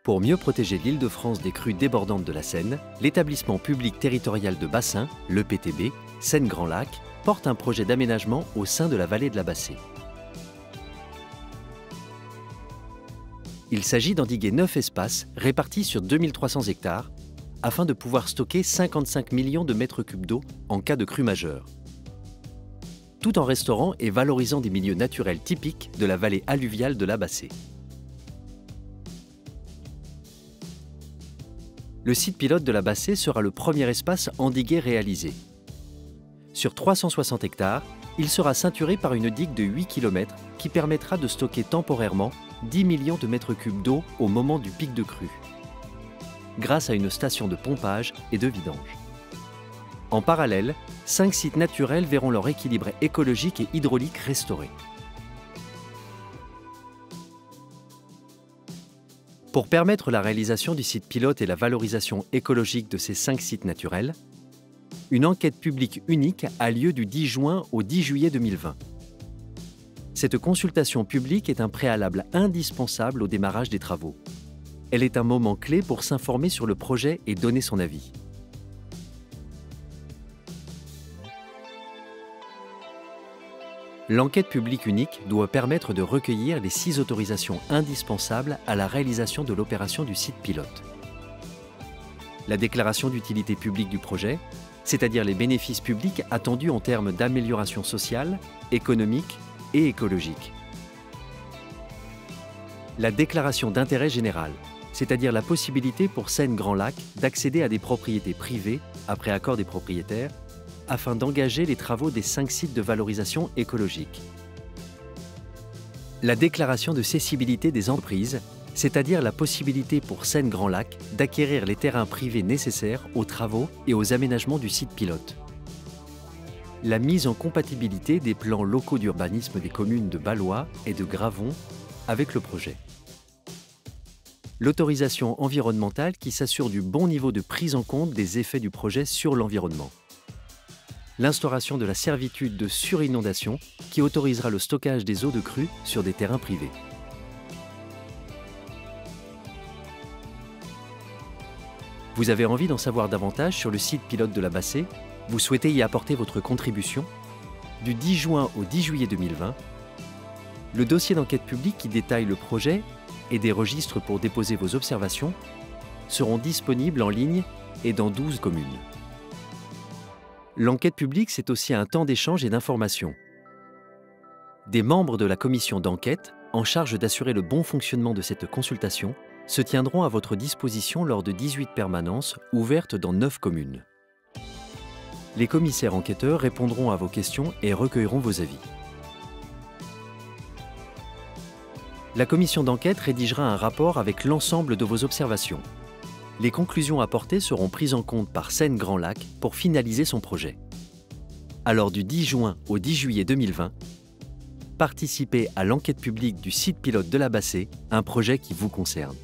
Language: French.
Pour mieux protéger l'Île-de-France des crues débordantes de la Seine, l'établissement public territorial de bassin, l'EPTB, Seine-Grand Lac, porte un projet d'aménagement au sein de la vallée de la Bassée. Il s'agit d'endiguer 9 espaces répartis sur 2300 hectares afin de pouvoir stocker 55 millions de mètres cubes d'eau en cas de crue majeure, tout en restaurant et valorisant des milieux naturels typiques de la vallée alluviale de la Bassée. Le site pilote de la Bassée sera le premier espace endigué réalisé. Sur 360 hectares, il sera ceinturé par une digue de 8 km qui permettra de stocker temporairement 10 millions de mètres cubes d'eau au moment du pic de crue, grâce à une station de pompage et de vidange. En parallèle, 5 sites naturels verront leur équilibre écologique et hydraulique restauré. Pour permettre la réalisation du site pilote et la valorisation écologique de ces 5 sites naturels, une enquête publique unique a lieu du 10 juin au 10 juillet 2020. Cette consultation publique est un préalable indispensable au démarrage des travaux. Elle est un moment clé pour s'informer sur le projet et donner son avis. L'enquête publique unique doit permettre de recueillir les 6 autorisations indispensables à la réalisation de l'opération du site pilote. La déclaration d'utilité publique du projet, c'est-à-dire les bénéfices publics attendus en termes d'amélioration sociale, économique et écologique. La déclaration d'intérêt général, c'est-à-dire la possibilité pour Seine-Grand Lac d'accéder à des propriétés privées, après accord des propriétaires, afin d'engager les travaux des 5 sites de valorisation écologique. La déclaration de cessibilité des entreprises, c'est-à-dire la possibilité pour Seine-Grand Lac d'acquérir les terrains privés nécessaires aux travaux et aux aménagements du site pilote. La mise en compatibilité des plans locaux d'urbanisme des communes de Ballois et de Gravon avec le projet. L'autorisation environnementale qui s'assure du bon niveau de prise en compte des effets du projet sur l'environnement. L'instauration de la servitude de surinondation qui autorisera le stockage des eaux de crue sur des terrains privés. Vous avez envie d'en savoir davantage sur le site pilote de la Bassée? Vous souhaitez y apporter votre contribution? Du 10 juin au 10 juillet 2020, le dossier d'enquête publique qui détaille le projet et des registres pour déposer vos observations seront disponibles en ligne et dans 12 communes. L'enquête publique, c'est aussi un temps d'échange et d'information. Des membres de la commission d'enquête, en charge d'assurer le bon fonctionnement de cette consultation, se tiendront à votre disposition lors de 18 permanences ouvertes dans 9 communes. Les commissaires enquêteurs répondront à vos questions et recueilleront vos avis. La commission d'enquête rédigera un rapport avec l'ensemble de vos observations. Les conclusions apportées seront prises en compte par Seine-Grand Lac pour finaliser son projet. Alors du 10 juin au 10 juillet 2020, participez à l'enquête publique du site pilote de la Bassée, un projet qui vous concerne.